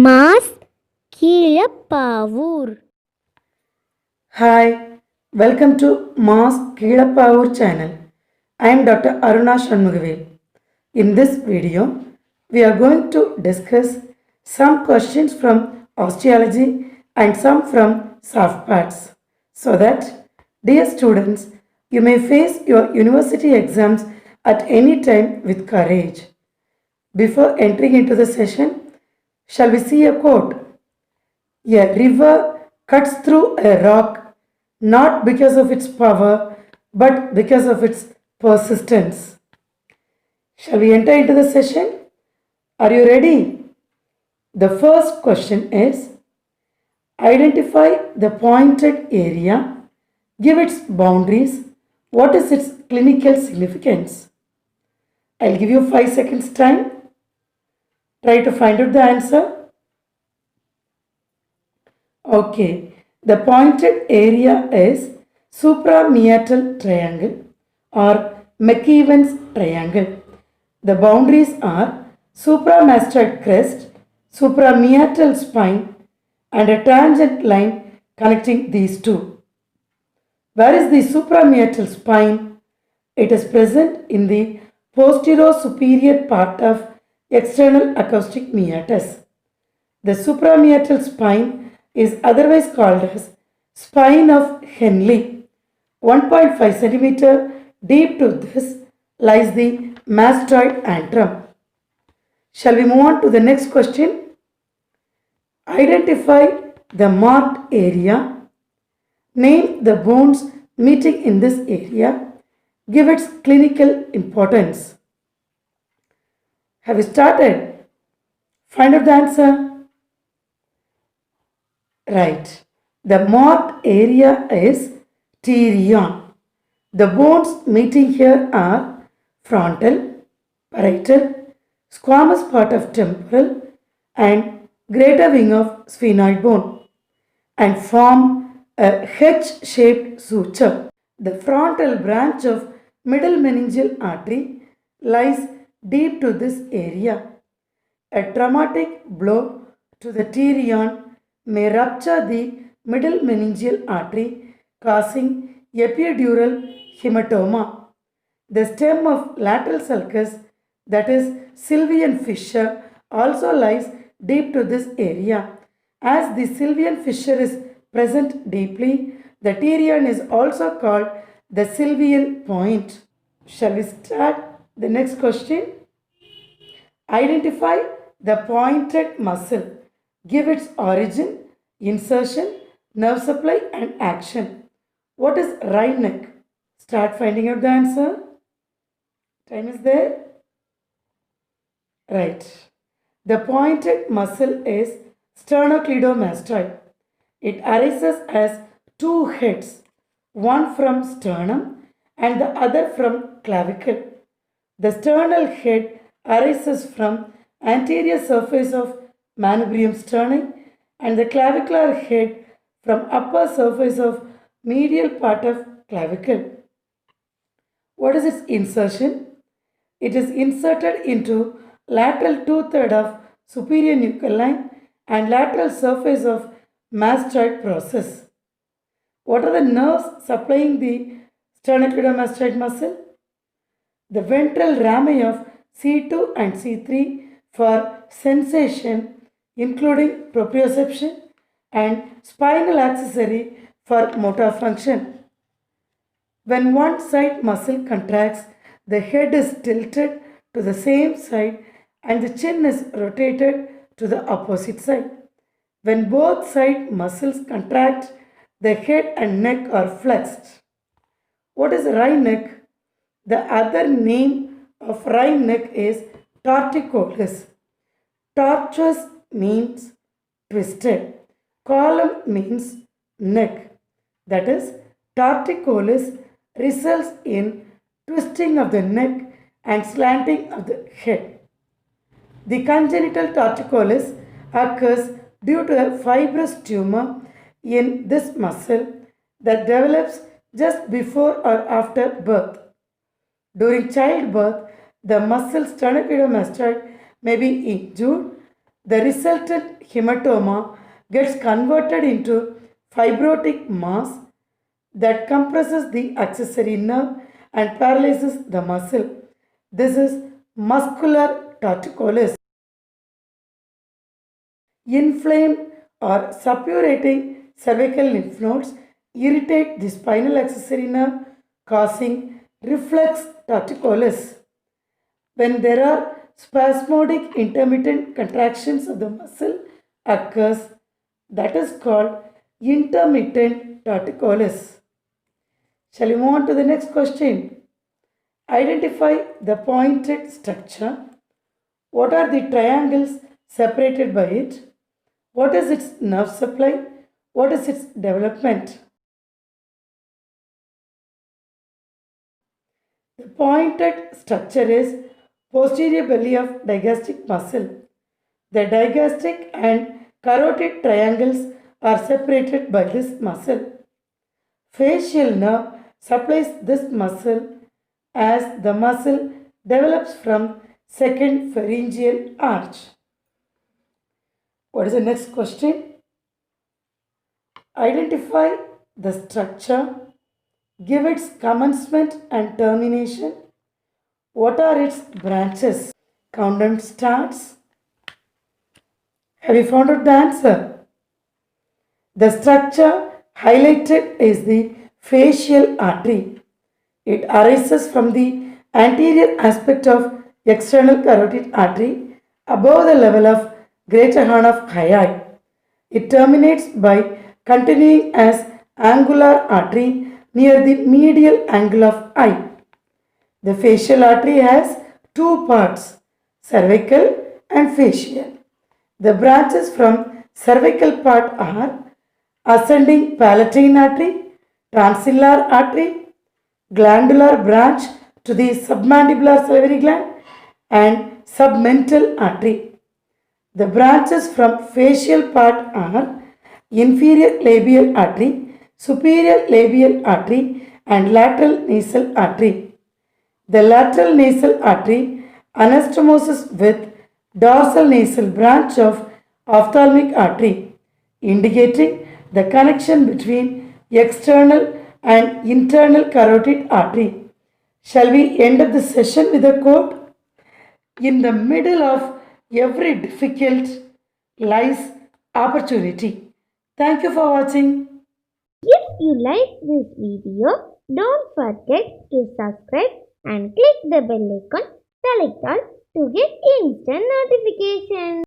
Mass Keezhapavur. Hi, welcome to Mass Keelapavur channel. I am Dr. Aruna Shanmugavel. In this video, we are going to discuss some questions from osteology and some from soft parts, so that, dear students, you may face your university exams at any time with courage. Before entering into the session, shall we see a quote? A river cuts through a rock not because of its power but because of its persistence. Shall we enter into the session? Are you ready? The first question is, identify the pointed area, give its boundaries, what is its clinical significance? I'll give you 5 seconds time. Try to find out the answer. Okay, the pointed area is suprameatal triangle or McEwen's triangle. The boundaries are supramastoid crest, suprameatal spine, and a tangent line connecting these two. Where is the suprameatal spine? It is present in the posterior superior part of external acoustic meatus. The suprameatal spine is otherwise called as spine of Henle. 1.5 centimeter deep to this lies the mastoid antrum. Shall we move on to the next question? Identify the marked area. Name the bones meeting in this area. Give its clinical importance. Have you started? Find out the answer. Right. The marked area is pterion. The bones meeting here are frontal, parietal, squamous part of temporal, and greater wing of sphenoid bone, and form a H-shaped suture. The frontal branch of middle meningeal artery lies deep to this area. A traumatic blow to the pterion may rupture the middle meningeal artery, causing epidural hematoma. The stem of lateral sulcus, that is Sylvian fissure, also lies deep to this area. As the Sylvian fissure is present deeply, the pterion is also called the Sylvian point. Shall we start the next question? Identify the pointed muscle. Give its origin, insertion, nerve supply, and action. What is right neck? Start finding out the answer. Time is there. Right. The pointed muscle is sternocleidomastoid. It arises as two heads, one from sternum and the other from clavicle. The sternal head arises from anterior surface of manubrium sterni and the clavicular head from upper surface of medial part of clavicle. What is its insertion? It is inserted into lateral two-thirds of superior nuchal line and lateral surface of mastoid process. What are the nerves supplying the sternocleidomastoid muscle? The ventral rami of C2 and C3 for sensation, including proprioception, and spinal accessory for motor function. When one side muscle contracts, the head is tilted to the same side and the chin is rotated to the opposite side. When both side muscles contract, the head and neck are flexed. What is wry neck? The other name of wry neck is torticollis. Tortuous means twisted. Column means neck. That is, torticollis results in twisting of the neck and slanting of the head. The congenital torticollis occurs due to a fibrous tumor in this muscle that develops just before or after birth. During childbirth, the muscle sternocleidomastoid may be injured The resultant hematoma gets converted into fibrotic mass that compresses the accessory nerve and paralyzes the muscle. This is muscular torticollis. Inflamed or suppurating cervical lymph nodes irritate the spinal accessory nerve, causing reflex torticollis. When there are spasmodic intermittent contractions of the muscle occurs, that is called intermittent torticollis. Shall we move on to the next question? Identify the pointed structure. What are the triangles separated by it? What is its nerve supply? What is its development? The pointed structure is posterior belly of digastric muscle. The digastric and carotid triangles are separated by this muscle. Facial nerve supplies this muscle as the muscle develops from second pharyngeal arch. What is the next question? Identify the structure, give its commencement and termination. What are its branches? Countdown starts. Have you found out the answer? The structure highlighted is the facial artery. It arises from the anterior aspect of external carotid artery above the level of greater horn of eye. It terminates by continuing as angular artery near the medial angle of eye. The facial artery has two parts, cervical and facial. The branches from cervical part are ascending palatine artery, tonsillar artery, glandular branch to the submandibular salivary gland, and submental artery. The branches from facial part are inferior labial artery, superior labial artery, and lateral nasal artery. The lateral nasal artery anastomoses with dorsal nasal branch of ophthalmic artery, indicating the connection between external and internal carotid artery. Shall we end up the session with a quote? In the middle of every difficult lies opportunity. Thank you for watching. If you like this video, don't forget to subscribe and click the bell icon select all to get instant notifications.